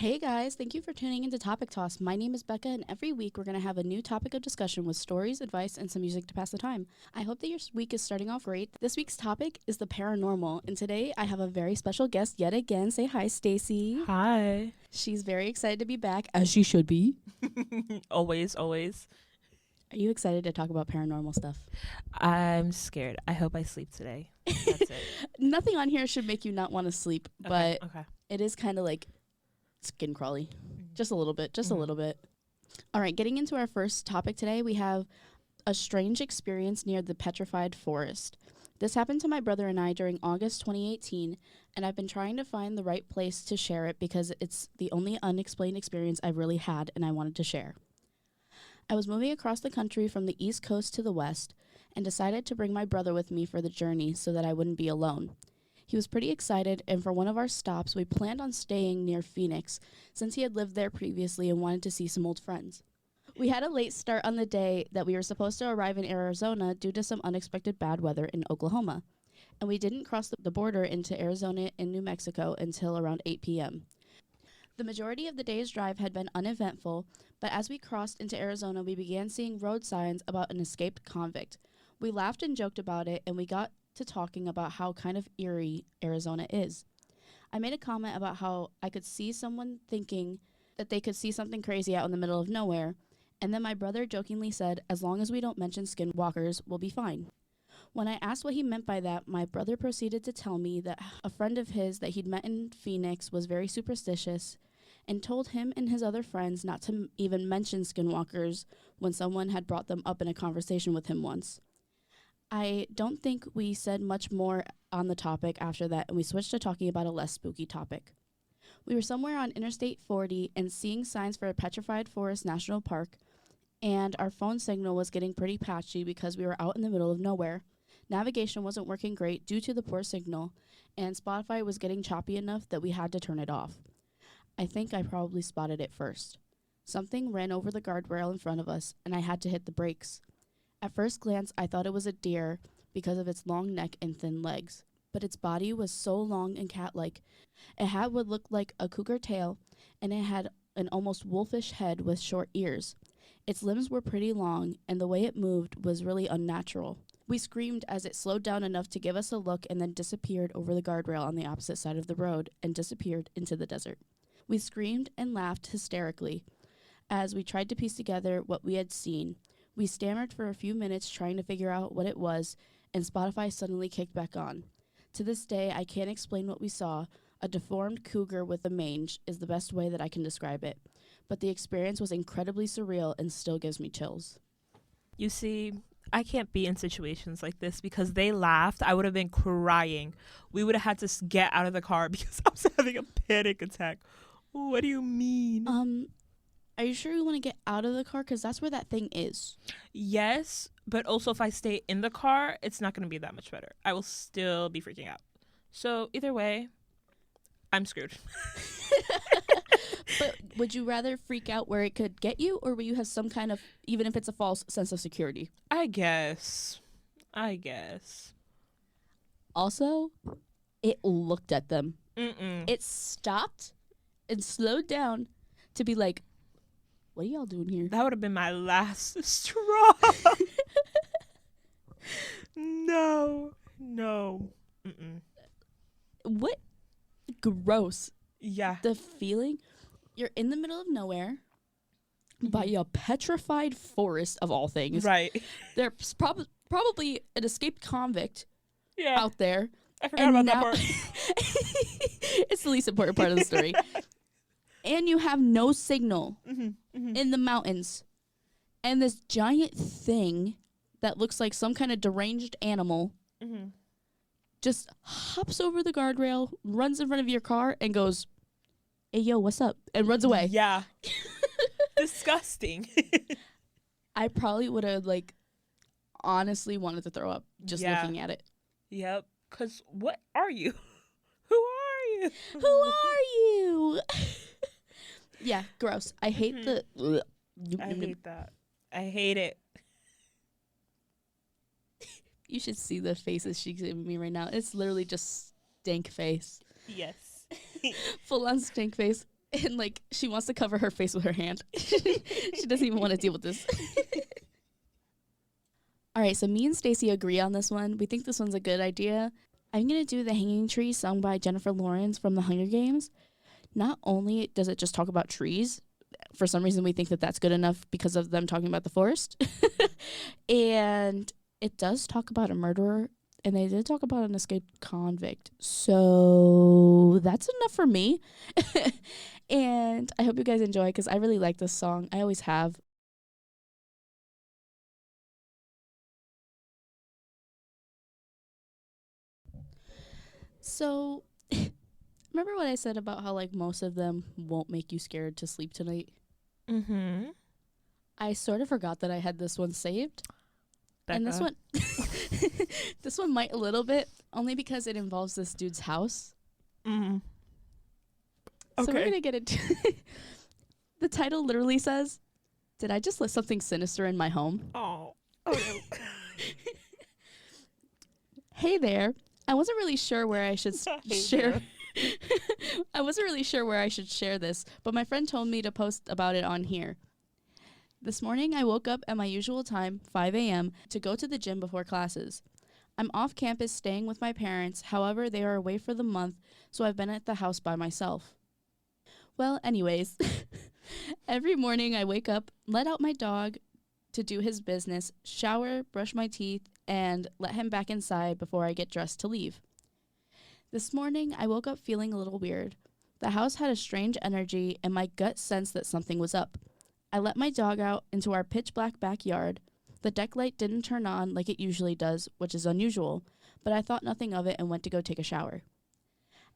Hey guys, thank you for tuning into Topic Toss. My name is Becca, and every week we're going to have a new topic of discussion with stories, advice, and some music to pass the time. I hope that your week is starting off great. This week's topic is the paranormal, and today I have a very special guest yet again. Say hi, Stacy. Hi. She's very excited to be back, as she should be. Always, always. Are you excited to talk about paranormal stuff? I'm scared. I hope I sleep today. That's it. Nothing on here should make you not want to sleep, but Okay. it is kind of like skin crawly. Just a little bit, a little bit. All right, getting into our first topic today, we have a strange experience near the petrified forest. This happened to my brother and I during August 2018, and I've been trying to find the right place to share it because it's the only unexplained experience I've really had and I wanted to share. I was moving across the country from the East Coast to the West and decided to bring my brother with me for the journey so that I wouldn't be alone. He was pretty excited, and for one of our stops, we planned on staying near Phoenix since he had lived there previously and wanted to see some old friends. We had a late start on the day that we were supposed to arrive in Arizona due to some unexpected bad weather in Oklahoma, and we didn't cross the border into Arizona and New Mexico until around 8 p.m. The majority of the day's drive had been uneventful, but as we crossed into Arizona, we began seeing road signs about an escaped convict. We laughed and joked about it, and we got to talking about how kind of eerie Arizona is. I made a comment about how I could see someone thinking that they could see something crazy out in the middle of nowhere, and then my brother jokingly said, as long as we don't mention Skinwalkers, we'll be fine. When I asked what he meant by that, my brother proceeded to tell me that a friend of his that he'd met in Phoenix was very superstitious and told him and his other friends not to even mention Skinwalkers when someone had brought them up in a conversation with him once. I don't think we said much more on the topic after that, and we switched to talking about a less spooky topic. We were somewhere on Interstate 40 and seeing signs for a petrified forest national park, and our phone signal was getting pretty patchy because we were out in the middle of nowhere. Navigation wasn't working great due to the poor signal, and Spotify was getting choppy enough that we had to turn it off. I think I probably spotted it first. Something ran over the guardrail in front of us, and I had to hit the brakes. At first glance, I thought it was a deer because of its long neck and thin legs, but its body was so long and cat-like. It had what looked like a cougar tail, and it had an almost wolfish head with short ears. Its limbs were pretty long, and the way it moved was really unnatural. We screamed as it slowed down enough to give us a look and then disappeared over the guardrail on the opposite side of the road and disappeared into the desert. We screamed and laughed hysterically as we tried to piece together what we had seen. We stammered for a few minutes trying to figure out what it was, and Spotify suddenly kicked back on. To this day, I can't explain what we saw. A deformed cougar with a mange is the best way that I can describe it. But the experience was incredibly surreal and still gives me chills. You see, I can't be in situations like this because they laughed. I would have been crying. We would have had to get out of the car because I was having a panic attack. What do you mean? Are you sure you want to get out of the car? Because that's where that thing is. Yes, but also if I stay in the car, it's not going to be that much better. I will still be freaking out. So either way, I'm screwed. But would you rather freak out where it could get you, or will you have some kind of, even if it's a false sense of security? I guess. Also, it looked at them. Mm-mm. It stopped and slowed down to be like, what are y'all doing here? That would have been my last straw. No. Mm-mm. What? Gross. Yeah. The feeling, you're in the middle of nowhere by a petrified forest of all things. Right. There's probably an escaped convict Yeah. out there. I forgot about that part. It's the least important part of the story. And you have no signal in the mountains. And this giant thing that looks like some kind of deranged animal just hops over the guardrail, runs in front of your car, and goes, hey, yo, what's up? And runs away. Yeah. Disgusting. I probably would have, honestly wanted to throw up just looking at it. Yep. Because what are you? Who are you? Who are you? Yeah, gross. I hate I hate that. I hate it. You should see the faces she's giving me right now. It's literally just stink face. Yes. Full on stink face. And like she wants to cover her face with her hand. She doesn't even want to deal with this. All right, so me and Stacy agree on this one. We think this one's a good idea. I'm going to do The Hanging Tree sung by Jennifer Lawrence from The Hunger Games. Not only does it just talk about trees, for some reason we think that that's good enough because of them talking about the forest. And it does talk about a murderer, and they did talk about an escaped convict. So that's enough for me. And I hope you guys enjoy because I really like this song. I always have. So, remember what I said about how, like, most of them won't make you scared to sleep tonight? Mm-hmm. I sort of forgot that I had this one saved. Becca. And this one, this one might a little bit, only because it involves this dude's house. Mm-hmm. So Okay. we're going to get into the title literally says, "Did I just let something sinister in my home?" Oh no. Hey there. I wasn't really sure where I should share. I wasn't really sure where I should share this, but my friend told me to post about it on here. This morning, I woke up at my usual time, 5 a.m., to go to the gym before classes. I'm off campus staying with my parents, however, they are away for the month, so I've been at the house by myself. Well, anyways, every morning I wake up, let out my dog to do his business, shower, brush my teeth, and let him back inside before I get dressed to leave. This morning, I woke up feeling a little weird. The house had a strange energy, and my gut sensed that something was up. I let my dog out into our pitch-black backyard. The deck light didn't turn on like it usually does, which is unusual, but I thought nothing of it and went to go take a shower.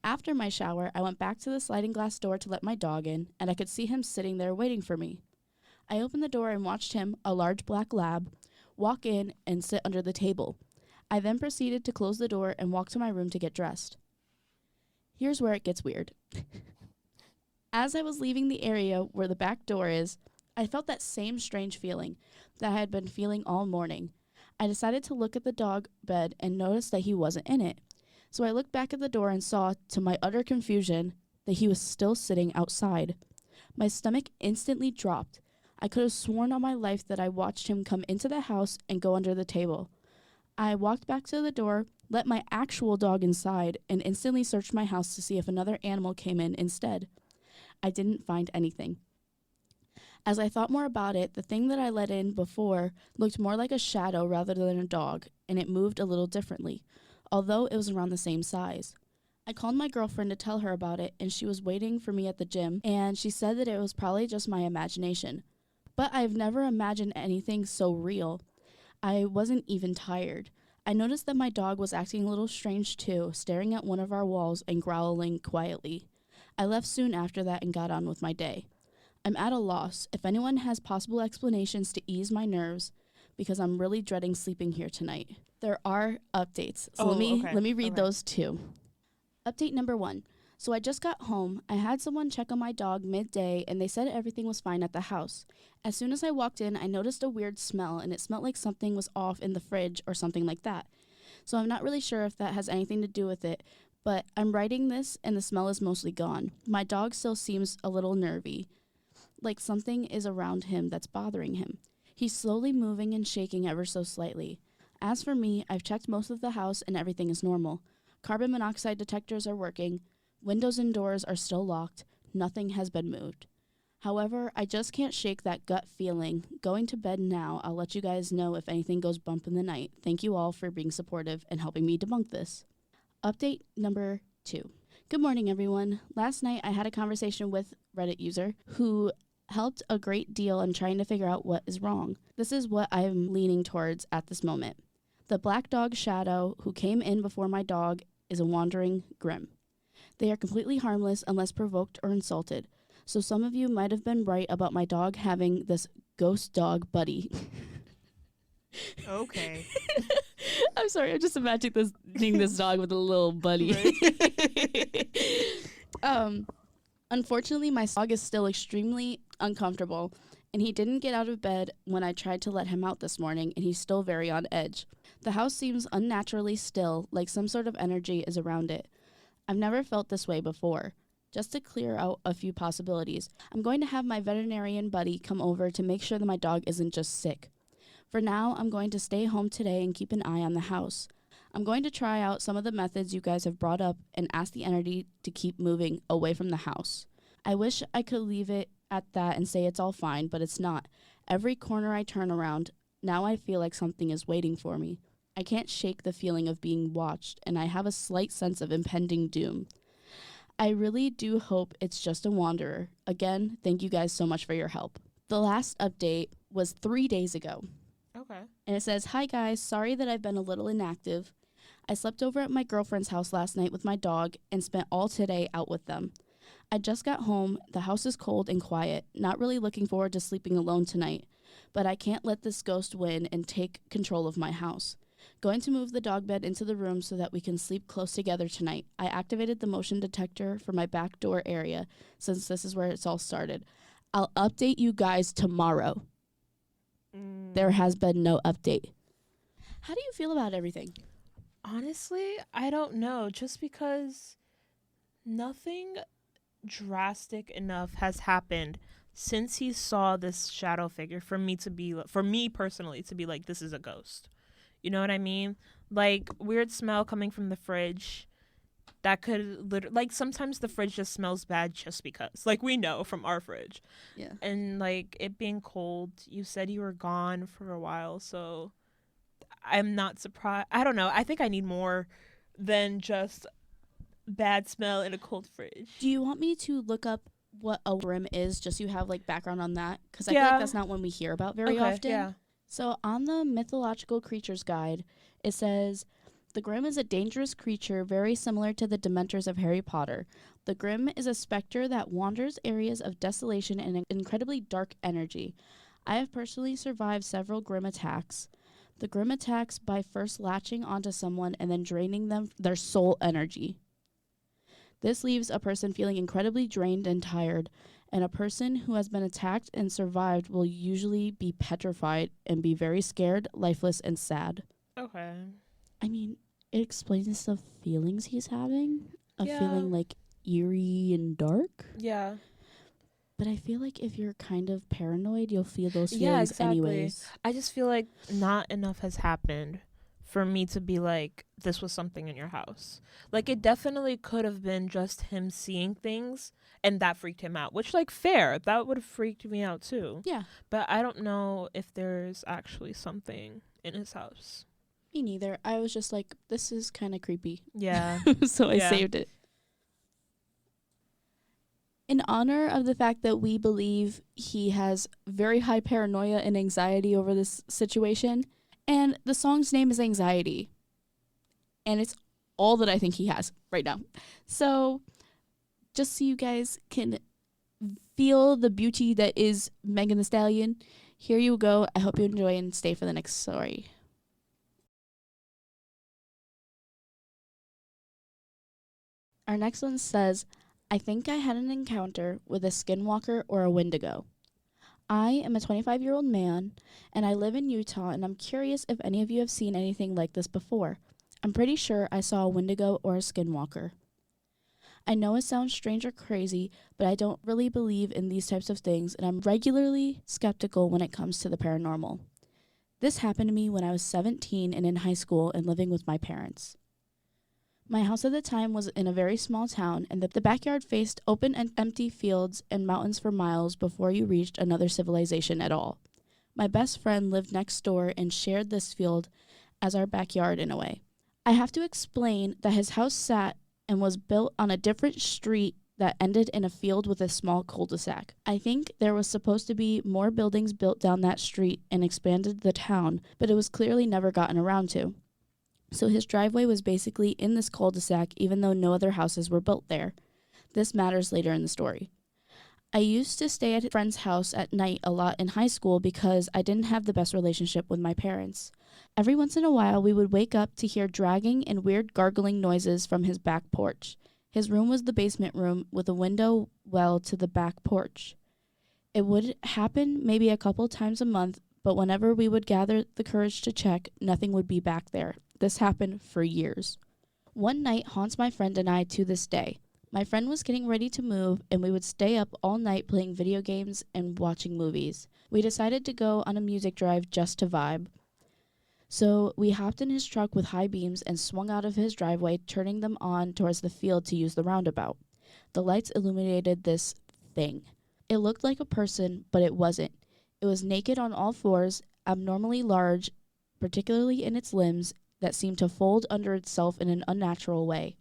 After my shower, I went back to the sliding glass door to let my dog in, and I could see him sitting there waiting for me. I opened the door and watched him, a large black lab, walk in and sit under the table. I then proceeded to close the door and walk to my room to get dressed. Here's where it gets weird. As I was leaving the area where the back door is, I felt that same strange feeling that I had been feeling all morning. I decided to look at the dog bed and noticed that he wasn't in it. So I looked back at the door and saw, to my utter confusion, that he was still sitting outside. My stomach instantly dropped. I could have sworn on my life that I watched him come into the house and go under the table. I walked back to the door, let my actual dog inside, and instantly searched my house to see if another animal came in instead. I didn't find anything. As I thought more about it, the thing that I let in before looked more like a shadow rather than a dog, and it moved a little differently, although it was around the same size. I called my girlfriend to tell her about it, and she was waiting for me at the gym, and she said that it was probably just my imagination. But I've never imagined anything so real. I wasn't even tired. I noticed that my dog was acting a little strange too, staring at one of our walls and growling quietly. I left soon after that and got on with my day. I'm at a loss if anyone has possible explanations to ease my nerves because I'm really dreading sleeping here tonight. There are updates, so let me read those too. Update number 1. So I just got home. I had someone check on my dog midday, and they said everything was fine at the house. As soon as I walked in, I noticed a weird smell, and it smelled like something was off in the fridge or something like that. So I'm not really sure if that has anything to do with it, but I'm writing this, and the smell is mostly gone. My dog still seems a little nervy, like something is around him that's bothering him. He's slowly moving and shaking ever so slightly. As for me, I've checked most of the house, and everything is normal. Carbon monoxide detectors are working. Windows and doors are still locked. Nothing has been moved. However, I just can't shake that gut feeling. Going to bed now, I'll let you guys know if anything goes bump in the night. Thank you all for being supportive and helping me debunk this. Update number 2. Good morning, everyone. Last night, I had a conversation with Reddit user who helped a great deal in trying to figure out what is wrong. This is what I'm leaning towards at this moment. The black dog shadow who came in before my dog is a wandering grim. They are completely harmless unless provoked or insulted. So some of you might have been right about my dog having this ghost dog buddy. Okay. I'm sorry, I'm just imagining this dog with a little buddy. Unfortunately, my dog is still extremely uncomfortable, and he didn't get out of bed when I tried to let him out this morning, and he's still very on edge. The house seems unnaturally still, like some sort of energy is around it. I've never felt this way before. just to clear out a few possibilities. I'm going to have my veterinarian buddy come over to make sure that my dog isn't just sick. For now, I'm going to stay home today and keep an eye on the house. I'm going to try out some of the methods you guys have brought up and ask the entity to keep moving away from the house. I wish I could leave it at that and say it's all fine, but it's not. Every corner I turn around, now I feel like something is waiting for me. I can't shake the feeling of being watched, and I have a slight sense of impending doom. I really do hope it's just a wanderer. Again, thank you guys so much for your help. The last update was 3 days ago. Okay. And it says, "Hi guys, sorry that I've been a little inactive. I slept over at my girlfriend's house last night with my dog and spent all today out with them. I just got home. The house is cold and quiet. Not really looking forward to sleeping alone tonight. But I can't let this ghost win and take control of my house. Going to move the dog bed into the room so that we can sleep close together tonight. I activated the motion detector for my back door area since this is where it's all started. I'll update you guys tomorrow." There has been no update. How do you feel about everything? Honestly, I don't know. Just because nothing drastic enough has happened since he saw this shadow figure for me personally to be like, this is a ghost. You know what I mean? Like, weird smell coming from the fridge. That could like, sometimes the fridge just smells bad just because. Like, we know from our fridge. Yeah. And like, it being cold, you said you were gone for a while, so I'm not surprised. I don't know. I think I need more than just bad smell in a cold fridge. Do you want me to look up what a grim is, just so you have like background on that? Because I feel Yeah. like that's not one we hear about very often. Yeah. So on the Mythological Creatures Guide, it says, "The Grim is a dangerous creature very similar to the Dementors of Harry Potter. The Grim is a specter that wanders areas of desolation and an incredibly dark energy. I have personally survived several Grim attacks. The Grim attacks by first latching onto someone and then draining them their soul energy. This leaves a person feeling incredibly drained and tired, and a person who has been attacked and survived will usually be petrified and be very scared, lifeless, and sad." Okay. I mean, it explains the feelings he's having, of Yeah. feeling like eerie and dark. Yeah. But I feel like if you're kind of paranoid, you'll feel those feelings Yeah, exactly. anyways. I just feel like not enough has happened for me to be like, this was something in your house. Like, it definitely could have been just him seeing things and that freaked him out, which, like, fair. That would have freaked me out too. Yeah, But I don't know if there's actually something in his house. me neither. I was just like, this is kind of creepy. Yeah. So I Yeah. saved it. In honor of the fact that we believe he has very high paranoia and anxiety over this situation, and the song's name is Anxiety, and it's all that I think he has right now. So just so you guys can feel the beauty that is Megan Thee Stallion, here you go. I hope you enjoy and stay for the next story. Our next one says, "I think I had an encounter with a skinwalker or a wendigo. I am a 25-year-old man, and I live in Utah, and I'm curious if any of you have seen anything like this before. I'm pretty sure I saw a wendigo or a skinwalker. I know it sounds strange or crazy, but I don't really believe in these types of things, and I'm regularly skeptical when it comes to the paranormal. This happened to me when I was 17 and in high school and living with my parents. My house at the time was in a very small town, and the backyard faced open and empty fields and mountains for miles before you reached another civilization at all. My best friend lived next door and shared this field as our backyard in a way. I have to explain that his house sat and was built on a different street that ended in a field with a small cul-de-sac. I think there was supposed to be more buildings built down that street and expanded the town, but it was clearly never gotten around to. So his driveway was basically in this cul-de-sac even though no other houses were built there. This matters later in the story. I used to stay at a friend's house at night a lot in high school because I didn't have the best relationship with my parents. Every once in a while, we would wake up to hear dragging and weird gargling noises from his back porch. His room was the basement room with a window well to the back porch. It would happen maybe a couple times a month, but whenever we would gather the courage to check, nothing would be back there. This happened for years. One night haunts my friend and I to this day. My friend was getting ready to move, and we would stay up all night playing video games and watching movies. We decided to go on a music drive just to vibe. So we hopped in his truck with high beams and swung out of his driveway, turning them on towards the field to use the roundabout. The lights illuminated this thing. It looked like a person, but it wasn't. It was naked on all fours, abnormally large, particularly in its limbs, that seemed to fold under itself in an unnatural way.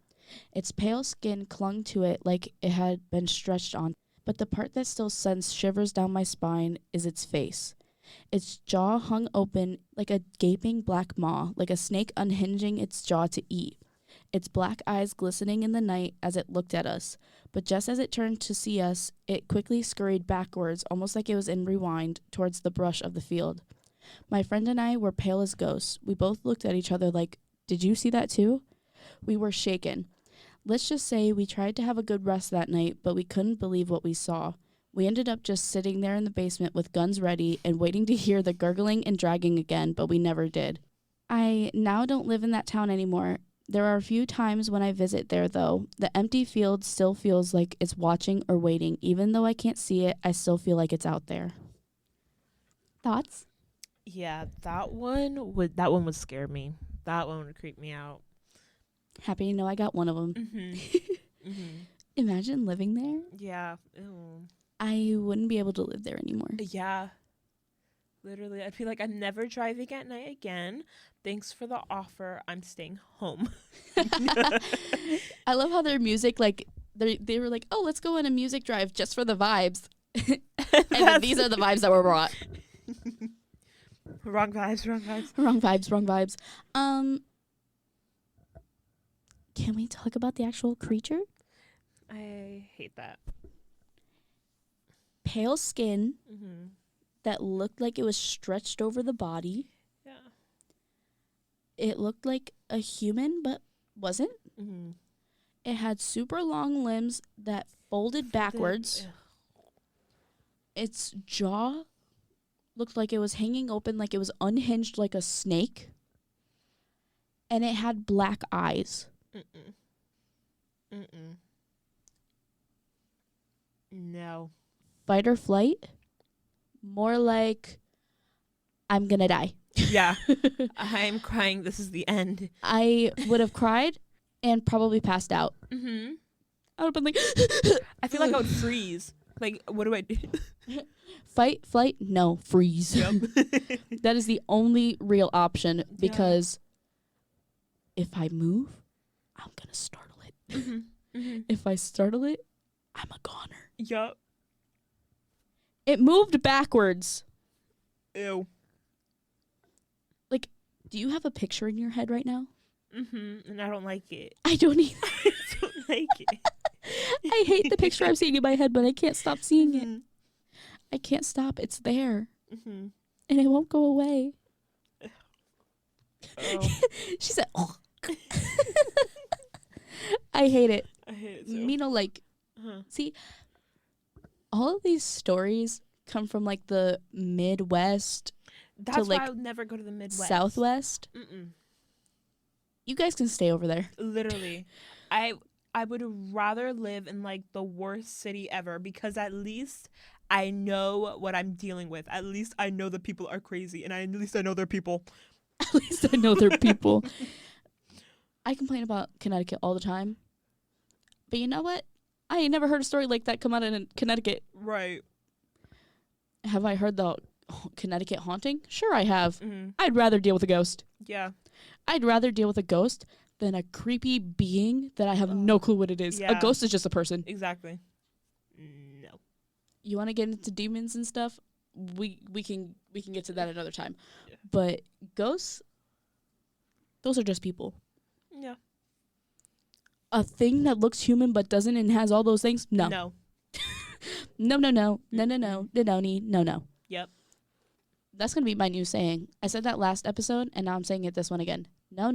Its pale skin clung to it like it had been stretched on, but the part that still sends shivers down my spine is its face. Its jaw hung open like a gaping black maw, like a snake unhinging its jaw to eat. Its black eyes glistening in the night as it looked at us, but just as it turned to see us, it quickly scurried backwards, almost like it was in rewind, towards the brush of the field. My friend and I were pale as ghosts. We both looked at each other like, "Did you see that too?" We were shaken. Let's just say we tried to have a good rest that night, but we couldn't believe what we saw. We ended up just sitting there in the basement with guns ready and waiting to hear the gurgling and dragging again, but we never did. I now don't live in that town anymore. There are a few times when I visit there, though. The empty field still feels like it's watching or waiting. Even though I can't see it, I still feel like it's out there. Thoughts? Yeah, that one would scare me. That one would creep me out. Happy to know I got one of them. Imagine living there. Yeah. Ew. I wouldn't be able to live there anymore. Yeah. Literally, I'd feel like I'm never driving at night again. Thanks for the offer. I'm staying home. I love how their music, like, they were like, oh, let's go on a music drive just for the vibes. And then these are the vibes that were brought. Wrong vibes. Wrong vibes. Can we talk about the actual creature? I hate that. Pale skin that looked like it was stretched over the body. Yeah. It looked like a human, but wasn't. It had super long limbs that folded backwards. Its jaw looked like it was hanging open, like it was unhinged like a snake. And it had black eyes. No. Fight or flight? More like, I'm gonna die. Yeah. I'm crying. This is the end. I would have cried and probably passed out. I would have been like, I feel like I would freeze. Like, what do I do? Fight, flight, no, freeze. Yep. That is the only real option because if I move, I'm gonna startle it. If I startle it, I'm a goner. Yup. It moved backwards. Ew. Like, do you have a picture in your head right now? And I don't like it. I don't either. I don't like it. I hate the picture I'm seeing in my head, but I can't stop seeing it. I can't stop. It's there. And it won't go away. Oh. She said, oh. I hate it. I hate it too. You know, like, see, all of these stories come from, like, the Midwest. That's to, like, why I would never go to the Midwest. Southwest. You guys can stay over there. Literally. I would rather live in, like, the worst city ever because at least I know what I'm dealing with. At least I know the people are crazy, and at least I know they're people. At least I know they're people. I complain about Connecticut all the time. But you know what? I ain't never heard a story like that come out in Connecticut. Right. Have I heard the Connecticut haunting? Sure I have. I'd rather deal with a ghost. Yeah. I'd rather deal with a ghost than a creepy being that I have no clue what it is. Yeah. A ghost is just a person. Exactly. No. You want to get into demons and stuff? We can get to that another time. Yeah. But ghosts, those are just people. Yeah. A thing that looks human but doesn't and has all those things? No. No. No. Yep. That's going to be my new saying. I said that last episode, and now I'm saying it this one again. No.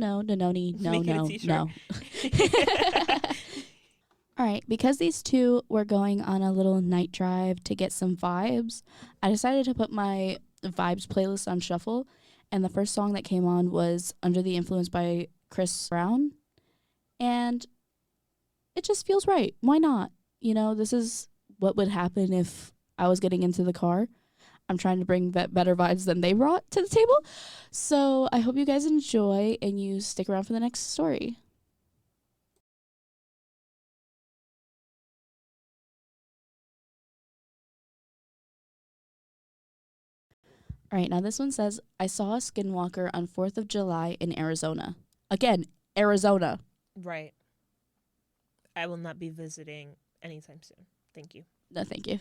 All right, because these two were going on a little night drive to get some vibes, I decided to put my vibes playlist on shuffle, and the first song that came on was Under the Influence by Chris Brown, and it just feels right. Why not? You know, this is what would happen if I was getting into the car. I'm trying to bring better vibes than they brought to the table. So I hope you guys enjoy and you stick around for the next story. All right, now this one says, I saw a skinwalker on 4th of July in Arizona. Again, Arizona. Right. I will not be visiting anytime soon. Thank you. No, thank you.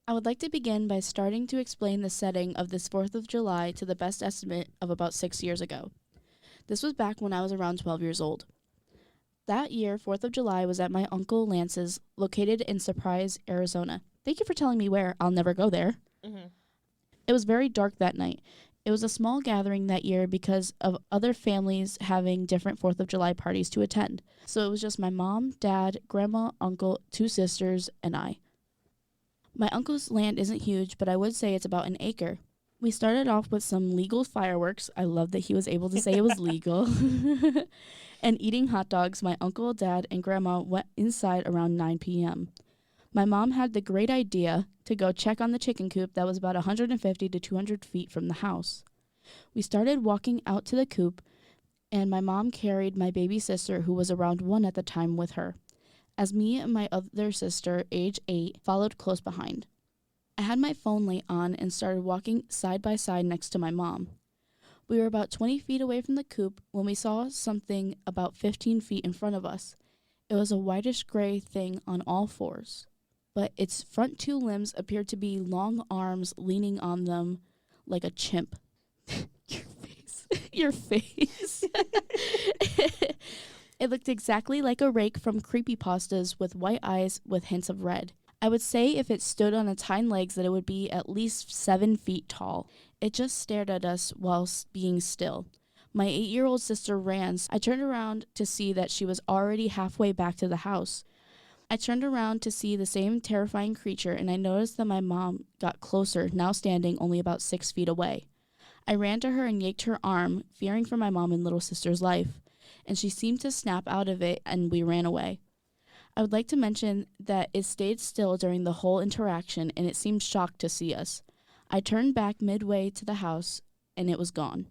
I would like to begin by starting to explain the setting of this 4th of July to the best estimate of about 6 years ago. This was back when I was around 12 years old. That year, 4th of July was at my Uncle Lance's, located in Surprise, Arizona. Thank you for telling me where. I'll never go there. Mm-hmm. It was very dark that night. It was a small gathering that year because of other families having different 4th of July parties to attend. So it was just my mom, dad, grandma, uncle, 2 sisters, and I. My uncle's land isn't huge, but I would say it's about an acre. We started off with some legal fireworks. I love that he was able to say it was legal. And eating hot dogs. My uncle, dad, and grandma went inside around 9 p.m. My mom had the great idea to go check on the chicken coop that was about 150 to 200 feet from the house. We started walking out to the coop, and my mom carried my baby sister, who was around 1 at the time, with her, as me and my other sister, age 8, followed close behind. I had my phone light on and started walking side by side next to my mom. We were about 20 feet away from the coop when we saw something about 15 feet in front of us. It was a whitish gray thing on all 4s, but its front 2 limbs appeared to be long arms leaning on them like a chimp. Your face. It looked exactly like a rake from creepypastas with white eyes with hints of red. I would say if it stood on its hind legs that it would be at least 7 feet tall. It just stared at us while being still. My 8-year-old sister ran. I turned around to see that she was already halfway back to the house. I turned around to see the same terrifying creature, and I noticed that my mom got closer, now standing only about 6 feet away. I ran to her and yanked her arm, fearing for my mom and little sister's life, and she seemed to snap out of it, and we ran away. I would like to mention that it stayed still during the whole interaction, and it seemed shocked to see us. I turned back midway to the house, and it was gone.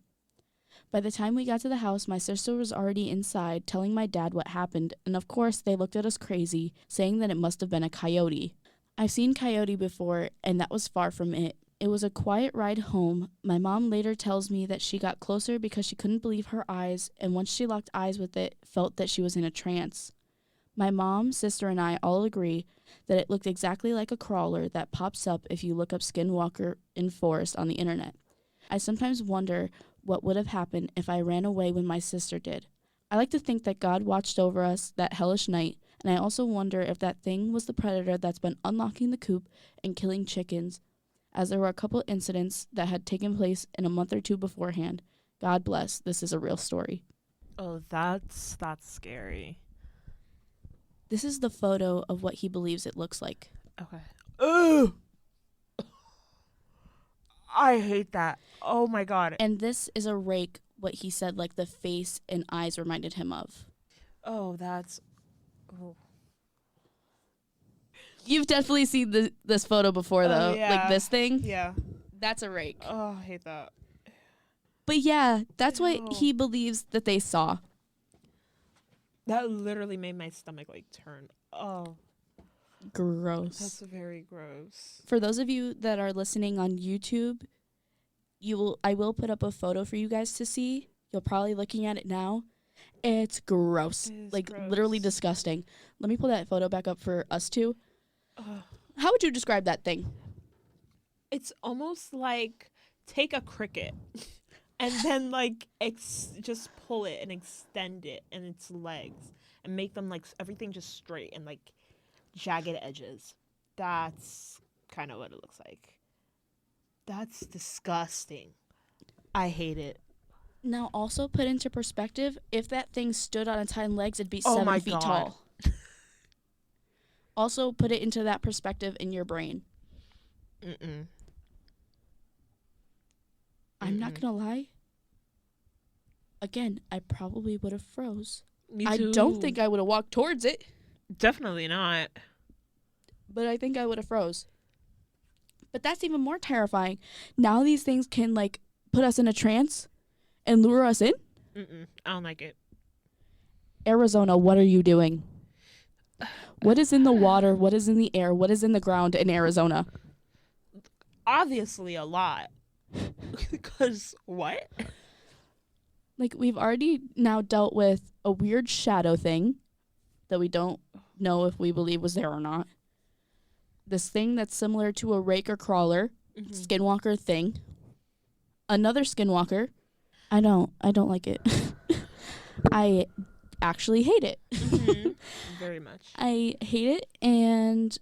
By the time we got to the house, my sister was already inside, telling my dad what happened, and of course they looked at us crazy, saying that it must have been a coyote. I've seen coyote before, and that was far from it. It was a quiet ride home. My mom later tells me that she got closer because she couldn't believe her eyes, and once she locked eyes with it, felt that she was in a trance. My mom, sister, and I all agree that it looked exactly like a crawler that pops up if you look up Skinwalker in forest on the internet. I sometimes wonder what would have happened if I ran away when my sister did. I like to think that God watched over us that hellish night, and I also wonder if that thing was the predator that's been unlocking the coop and killing chickens, as there were a couple incidents that had taken place in a month or 2 beforehand. God bless, this is a real story. Oh, that's scary. This is the photo of what he believes it looks like. Okay. Ugh! I hate that. Oh my god. And this is a rake, what he said, like the face and eyes reminded him of. Oh, that's... Oh. You've definitely seen this photo before, though. Yeah. Like this thing. Yeah. That's a rake. Oh, I hate that. But yeah, that's what Ew. he believes that they saw. That literally made my stomach like turn. Oh, Gross. that's very gross. For those of you that are listening on YouTube, I will put up a photo for you guys to see. You're probably looking at it now. It's gross. It is like gross. literally disgusting. Let me pull that photo back up for us too. Ugh. How would you describe that thing? It's almost like take a cricket and then like just pull it and extend it and its legs and make them like everything just straight and like jagged edges. That's kind of what it looks like. That's disgusting. I hate it. Now, also put into perspective, if that thing stood on its hind legs, it'd be Oh 7 my feet God. tall. Also, put it into that perspective in your brain. Mm-mm. I'm not gonna lie. Again, I probably would have froze. Me I too. don't think I would have walked towards it, Definitely not. but I think I would have froze. But that's even more terrifying. Now these things can, like, put us in a trance and lure us in. I don't like it. Arizona, what are you doing? What is in the water? What is in the air? What is in the ground in Arizona? Obviously a lot. Because what? Like, we've already now dealt with a weird shadow thing that we don't know if we believe was there or not. This thing that's similar to a rake or crawler, skinwalker thing. Another skinwalker. I don't like it. I actually hate it. Very much. I hate it, and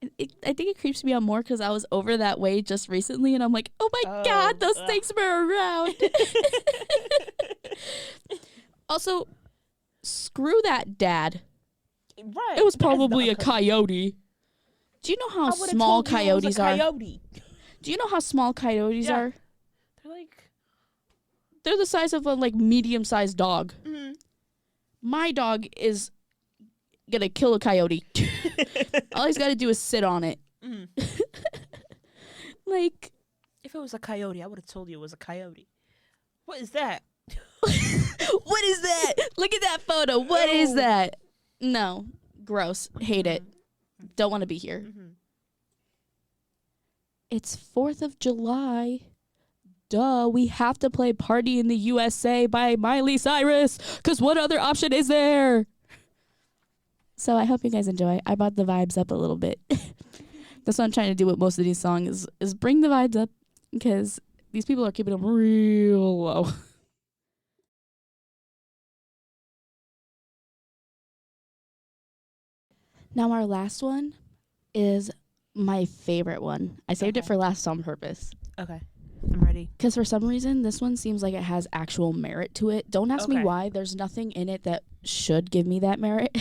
I think it creeps me out more because I was over that way just recently, and I'm like, oh my God, those things were around. Also, screw that dad. Right. It was probably a coyote. Do you know how small coyotes are? Do you know how small coyotes are? They're the size of a medium-sized dog. My dog is gonna kill a coyote. All he's got to do is sit on it. Like, if it was a coyote, I would have told you it was a coyote. What is that? What is that? Look at that photo. What is that? No. Gross. Hate it. Don't want to be here. It's 4th of July. Duh. We have to play Party in the USA by Miley Cyrus. Because what other option is there? So I hope you guys enjoy. I brought the vibes up a little bit. That's what I'm trying to do with most of these songs is bring the vibes up. Because these people are keeping them real low. Now our last one is my favorite one. I saved it for last on purpose. Okay. I'm ready. Because for some reason, this one seems like it has actual merit to it. Don't ask me why. There's nothing in it that should give me that merit.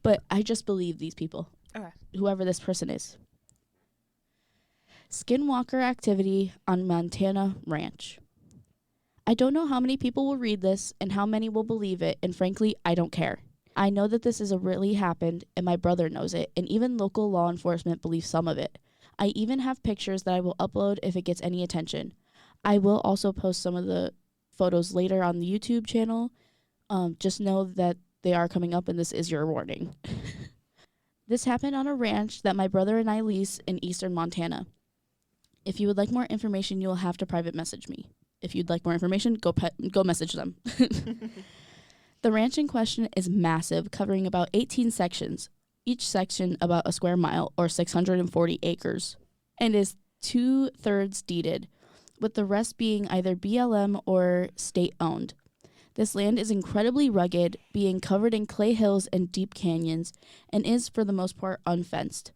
But I just believe these people. Okay. Whoever this person is. Skinwalker activity on Montana ranch. I don't know how many people will read this and how many will believe it, and frankly, I don't care. I know that this is a really happened, and my brother knows it, and even local law enforcement believes some of it. I even have pictures that I will upload if it gets any attention. I will also post some of the photos later on the YouTube channel. Just know that they are coming up, and this is your warning. This happened on a ranch that my brother and I lease in eastern Montana. If you would like more information, you will have to private message me. If you'd like more information, go message them. The ranch in question is massive, covering about 18 sections, each section about a square mile or 640 acres, and is 2/3 deeded, with the rest being either BLM or state-owned. This land is incredibly rugged, being covered in clay hills and deep canyons, and is, for the most part, unfenced.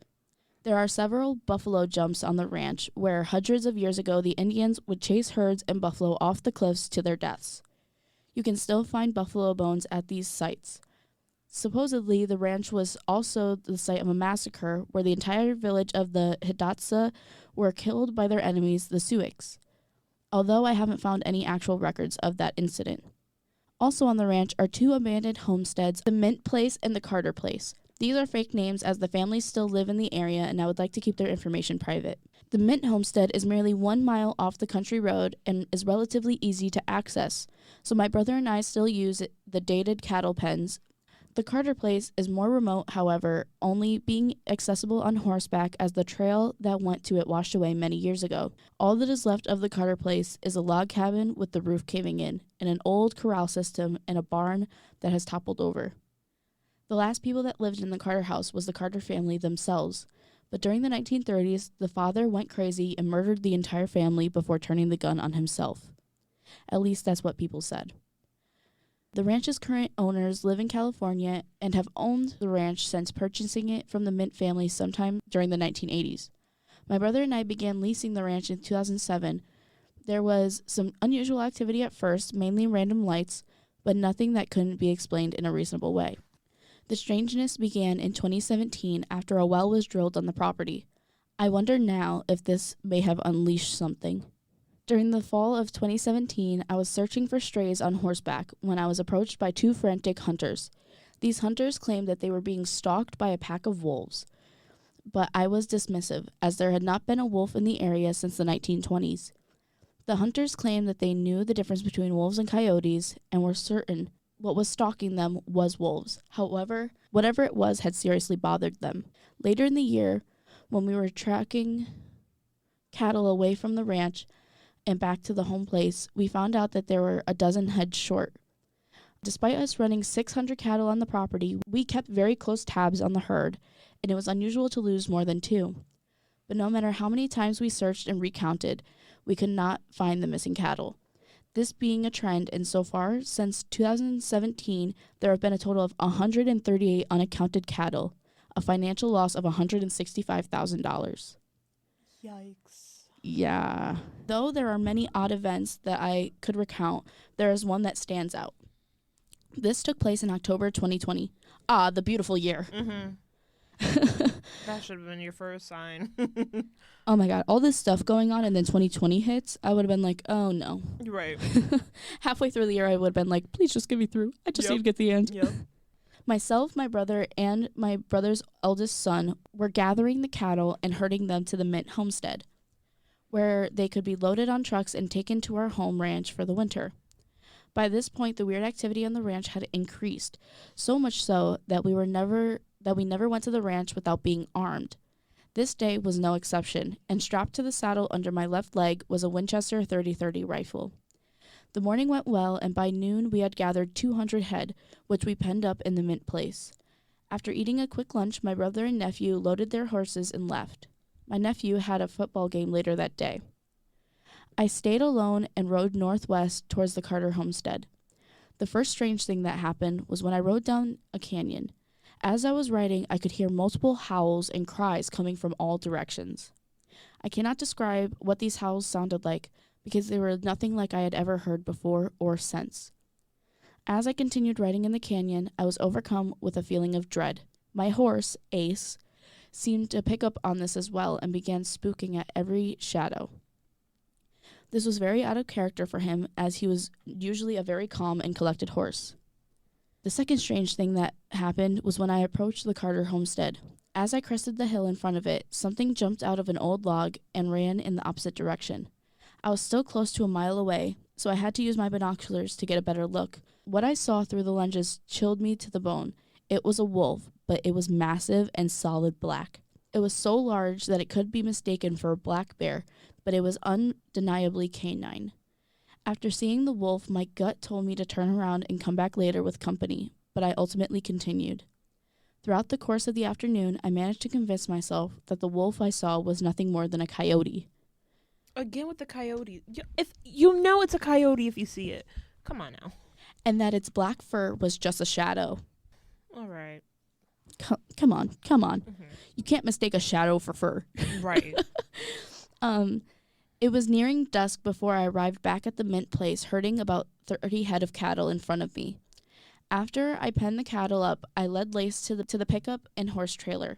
There are several buffalo jumps on the ranch where hundreds of years ago the Indians would chase herds and buffalo off the cliffs to their deaths. You can still find buffalo bones at these sites. Supposedly, the ranch was also the site of a massacre where the entire village of the Hidatsa were killed by their enemies, the Sioux, although I haven't found any actual records of that incident. Also on the ranch are 2 abandoned homesteads, the Mint Place and the Carter Place. These are fake names as the families still live in the area and I would like to keep their information private. The Mint Homestead is merely 1 mile off the country road and is relatively easy to access, so my brother and I still use the dated cattle pens. The Carter Place is more remote, however, only being accessible on horseback as the trail that went to it washed away many years ago. All that is left of the Carter Place is a log cabin with the roof caving in, and an old corral system and a barn that has toppled over. The last people that lived in the Carter house was the Carter family themselves, but during the 1930s, the father went crazy and murdered the entire family before turning the gun on himself. At least that's what people said. The ranch's current owners live in California and have owned the ranch since purchasing it from the Mint family sometime during the 1980s. My brother and I began leasing the ranch in 2007. There was some unusual activity at first, mainly random lights, but nothing that couldn't be explained in a reasonable way. The strangeness began in 2017 after a well was drilled on the property. I wonder now if this may have unleashed something. During the fall of 2017, I was searching for strays on horseback when I was approached by 2 frantic hunters. These hunters claimed that they were being stalked by a pack of wolves, but I was dismissive, as there had not been a wolf in the area since the 1920s. The hunters claimed that they knew the difference between wolves and coyotes and were certain what was stalking them was wolves. However, whatever it was had seriously bothered them. Later in the year, when we were tracking cattle away from the ranch and back to the home place, we found out that there were a dozen heads short. Despite us running 600 cattle on the property, we kept very close tabs on the herd, and it was unusual to lose more than 2. But no matter how many times we searched and recounted, we could not find the missing cattle. This being a trend, and so far, since 2017, there have been a total of 138 unaccounted cattle, a financial loss of $165,000. Yikes. Yeah. Though there are many odd events that I could recount, there is one that stands out. This took place in October 2020. Ah, the beautiful year. Mm-hmm. That should have been your first sign. Oh my God, all this stuff going on, and then 2020 hits, I would have been like, oh no. Right. Halfway through the year, I would have been like, please just get me through. I just need to get the end. Yep. Myself, my brother, and my brother's eldest son were gathering the cattle and herding them to the Mint homestead, where they could be loaded on trucks and taken to our home ranch for the winter. By this point, the weird activity on the ranch had increased, so much so that we never went to the ranch without being armed. This day was no exception, and strapped to the saddle under my left leg was a Winchester 30-30 rifle. The morning went well, and by noon we had gathered 200 head, which we penned up in the Mint place. After eating a quick lunch, my brother and nephew loaded their horses and left. My nephew had a football game later that day. I stayed alone and rode northwest towards the Carter homestead. The first strange thing that happened was when I rode down a canyon. As I was riding, I could hear multiple howls and cries coming from all directions. I cannot describe what these howls sounded like because they were nothing like I had ever heard before or since. As I continued riding in the canyon, I was overcome with a feeling of dread. My horse, Ace, seemed to pick up on this as well and began spooking at every shadow. This was very out of character for him, as he was usually a very calm and collected horse. The second strange thing that happened was when I approached the Carter homestead. As I crested the hill in front of it, something jumped out of an old log and ran in the opposite direction. I was still close to a mile away, so I had to use my binoculars to get a better look. What I saw through the lenses chilled me to the bone. It was a wolf, but it was massive and solid black. It was so large that it could be mistaken for a black bear, but it was undeniably canine. After seeing the wolf, my gut told me to turn around and come back later with company, but I ultimately continued. Throughout the course of the afternoon, I managed to convince myself that the wolf I saw was nothing more than a coyote. Again with the coyote. If you know it's a coyote if you see it. Come on now. And that its black fur was just a shadow. All right. Come on. Mm-hmm. You can't mistake a shadow for fur. Right. It was nearing dusk before I arrived back at the Mint place, herding about 30 head of cattle in front of me. After I penned the cattle up, I led Lace to the pickup and horse trailer.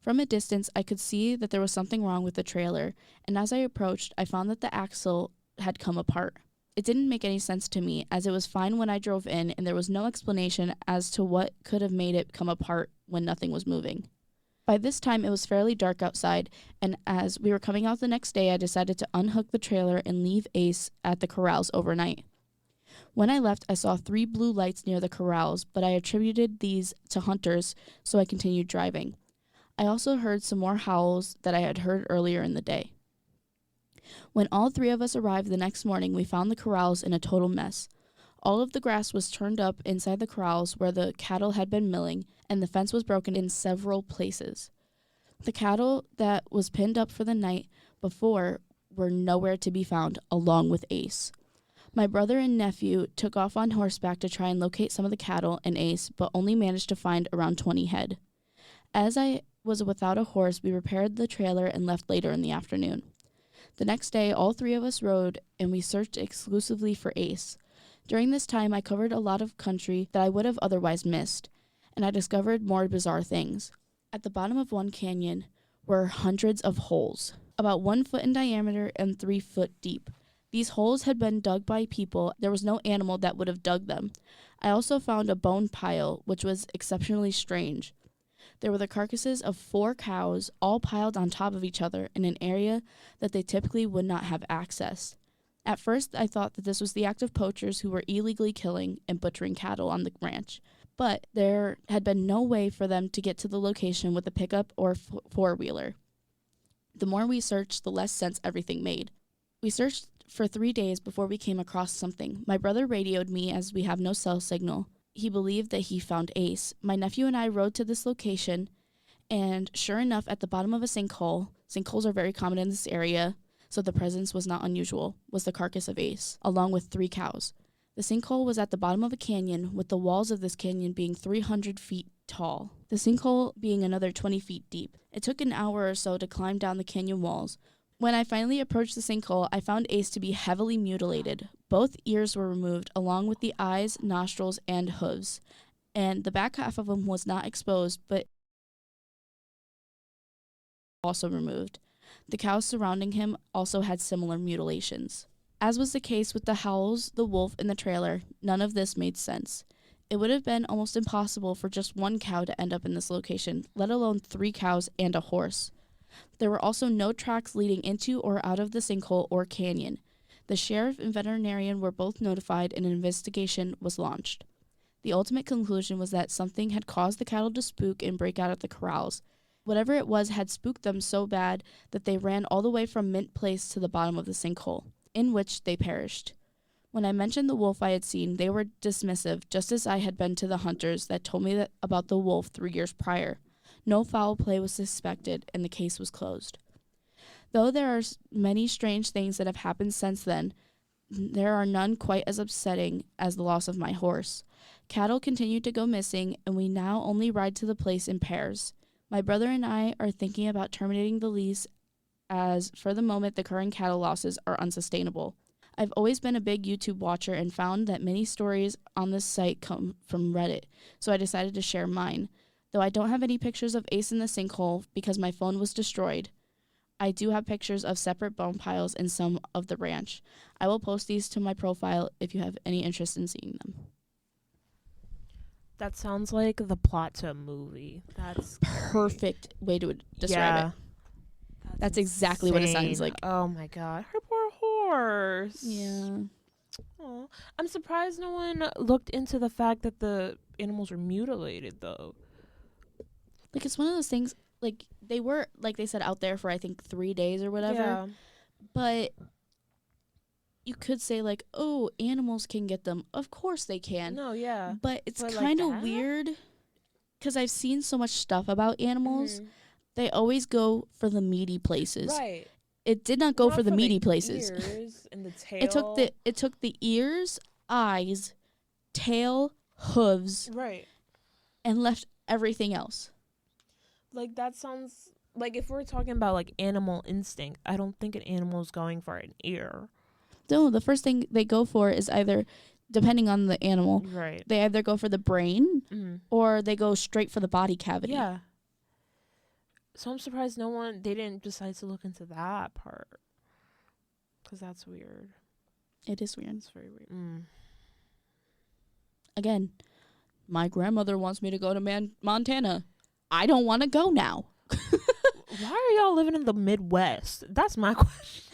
From a distance, I could see that there was something wrong with the trailer, and as I approached, I found that the axle had come apart. It didn't make any sense to me, as it was fine when I drove in, and there was no explanation as to what could have made it come apart when nothing was moving. By this time, it was fairly dark outside, and as we were coming out the next day, I decided to unhook the trailer and leave Ace at the corrals overnight. When I left, I saw 3 blue lights near the corrals, but I attributed these to hunters, so I continued driving. I also heard some more howls that I had heard earlier in the day. When all 3 of us arrived the next morning, we found the corrals in a total mess. All of the grass was turned up inside the corrals where the cattle had been milling, and the fence was broken in several places. The cattle that was pinned up for the night before were nowhere to be found, along with Ace. My brother and nephew took off on horseback to try and locate some of the cattle and Ace, but only managed to find around 20 head. As I was without a horse, we repaired the trailer and left later in the afternoon. The next day, all 3 of us rode, and we searched exclusively for Ace. During this time, I covered a lot of country that I would have otherwise missed, and I discovered more bizarre things. At the bottom of one canyon were hundreds of holes, about 1 foot in diameter and 3 foot deep. These holes had been dug by people. There was no animal that would have dug them. I also found a bone pile, which was exceptionally strange. There were the carcasses of 4 cows, all piled on top of each other in an area that they typically would not have access. At first, I thought that this was the act of poachers who were illegally killing and butchering cattle on the ranch, but there had been no way for them to get to the location with a pickup or four-wheeler. The more we searched, the less sense everything made. We searched for 3 days before we came across something. My brother radioed me as we have no cell signal. He believed that he found Ace. My nephew and I rode to this location, and sure enough, at the bottom of a sinkhole, sinkholes are very common in this area, so the presence was not unusual, was the carcass of Ace, along with 3 cows. The sinkhole was at the bottom of a canyon, with the walls of this canyon being 300 feet tall, the sinkhole being another 20 feet deep. It took an hour or so to climb down the canyon walls. When I finally approached the sinkhole, I found Ace to be heavily mutilated. Both ears were removed, along with the eyes, nostrils, and hooves, and the back half of him was not exposed, but also removed. The cows surrounding him also had similar mutilations. As was the case with the howls, the wolf, and the trailer, none of this made sense. It would have been almost impossible for just 1 cow to end up in this location, let alone 3 cows and a horse. There were also no tracks leading into or out of the sinkhole or canyon. The sheriff and veterinarian were both notified and an investigation was launched. The ultimate conclusion was that something had caused the cattle to spook and break out of the corrals. Whatever it was had spooked them so bad that they ran all the way from Mint Place to the bottom of the sinkhole, in which they perished. When I mentioned the wolf I had seen, they were dismissive, just as I had been to the hunters that told me about the wolf 3 years prior. No foul play was suspected, and the case was closed. Though there are many strange things that have happened since then, there are none quite as upsetting as the loss of my horse. Cattle continue to go missing, and we now only ride to the place in pairs. My brother and I are thinking about terminating the lease, as for the moment the current cattle losses are unsustainable. I've always been a big YouTube watcher and found that many stories on this site come from Reddit, so I decided to share mine. Though I don't have any pictures of Ace in the sinkhole because my phone was destroyed, I do have pictures of separate bone piles and some of the ranch. I will post these to my profile if you have any interest in seeing them. That sounds like the plot to a movie. That's perfect way to describe it. That's exactly what it sounds like. Oh my god, her poor horse. Yeah. Oh, I'm surprised no one looked into the fact that the animals were mutilated, though. Like, it's one of those things, like, they were, like they said, out there for, I think, 3 days or whatever. Yeah. But you could say, like, oh, animals can get them. Of course they can. No, yeah. But it's kind of weird, because I've seen so much stuff about animals. Mm-hmm. They always go for the meaty places. Right. It did not go for the meaty places. Ears and the tail. It took the ears, eyes, tail, hooves. Right. And left everything else. Like, that sounds like, if we're talking about like animal instinct, I don't think an animal is going for an ear. No, the first thing they go for is either, depending on the animal, right, they either go for the brain or they go straight for the body cavity. Yeah. So I'm surprised they didn't decide to look into that part. Because that's weird. It is weird. It's very weird. Again, my grandmother wants me to go to Montana. I don't want to go now. Why are y'all living in the Midwest? That's my question.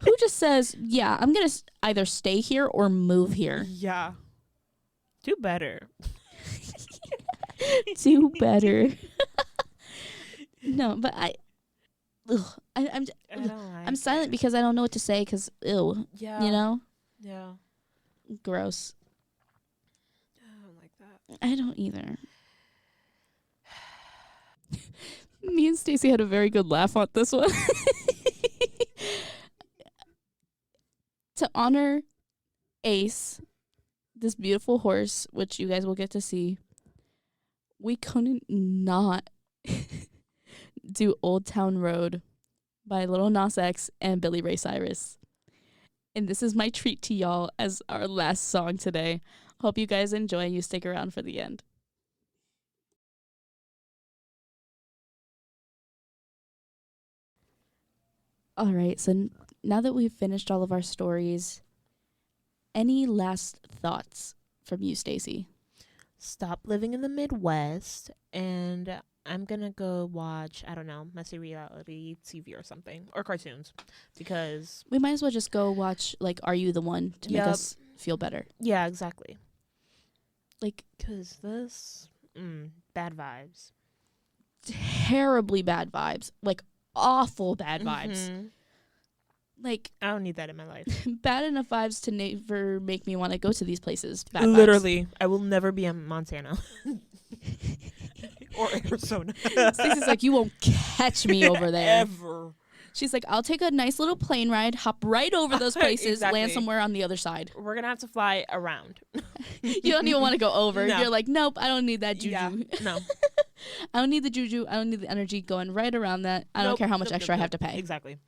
Who just says, yeah, I'm going to either stay here or move here? Yeah. Do better. Do better. No, but I'm silent because I don't know what to say because, ew. Yeah. You know? Yeah. Gross. I don't like that. I don't either. Me and Stacey had a very good laugh on this one. To honor Ace, this beautiful horse, which you guys will get to see, we couldn't not do Old Town Road by Lil Nas X and Billy Ray Cyrus. And this is my treat to y'all as our last song today. Hope you guys enjoy and you stick around for the end. All right, so now that we've finished all of our stories, any last thoughts from you, Stacy? Stop living in the Midwest, and I'm gonna go watch, I don't know, messy reality TV or something, or cartoons, because We might as well just go watch, like, Are You the One to make Yep. us feel better. yeah, exactly. Like, Because this, bad vibes. terribly bad vibes. Like, awful bad vibes. Mhm. Like, I don't need that in my life. bad enough vibes to never make me want to go to these places. Bad vibes. Literally, I will never be in Montana. Or Arizona. Stacey's like, you won't catch me over there. Ever. She's like, I'll take a nice little plane ride, hop right over those places, Exactly. land somewhere on the other side. We're going to have to fly around. You don't even want to go over. No. You're like, nope, I don't need that juju. Yeah, no. I don't need the juju. I don't need the energy going right around that. I don't Nope, care how much nope, extra nope, I have to nope. pay. Exactly.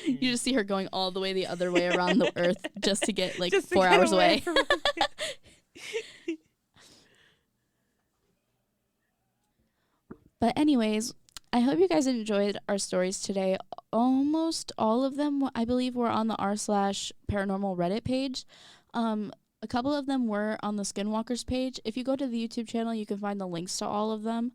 You just see her going all the way the other way around the earth just to get like Just to 4 get hours away. from But anyways, I hope you guys enjoyed our stories today. Almost all of them, I believe, were on the r/paranormal Reddit page. A couple of them were on the Skinwalkers page. If you go to the YouTube channel, you can find the links to all of them.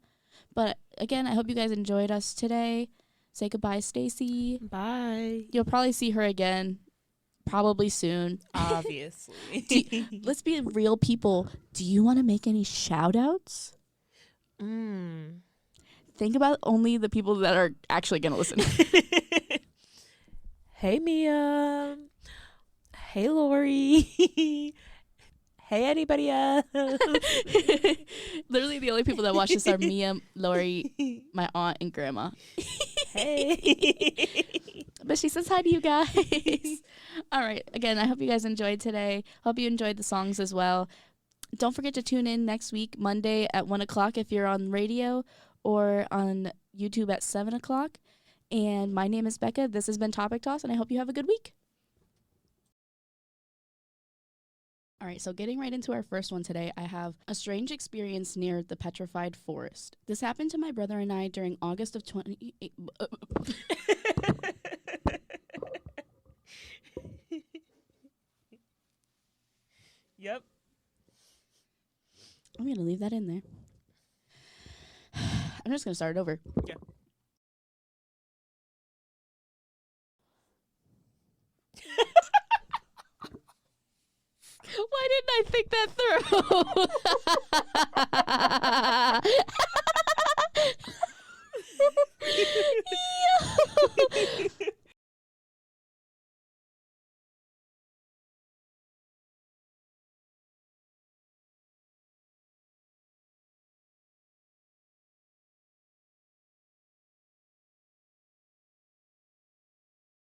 But again, I hope you guys enjoyed us today. Say goodbye, Stacy. Bye. You'll probably see her again, probably soon. Obviously. Let's be real people. Do you want to make any shout outs? Think about only the people that are actually going to listen. Hey, Mia. Hey, Lori. Hey, anybody else? Literally, the only people that watch this are Mia, Lori, my aunt, and grandma. Hey. But she says hi to you guys. All right. Again, I hope you guys enjoyed today. Hope you enjoyed the songs as well. Don't forget to tune in next week, Monday at 1 o'clock if you're on radio, or on YouTube at 7 o'clock. And my name is Becca. This has been Topic Toss, and I hope you have a good week. All right, so getting right into our first one today, I have a strange experience near the petrified forest. This happened to my brother and I during August of 20... Yep. I'm going to leave that in there. I'm just going to start it over. Yeah. Why didn't I think that through?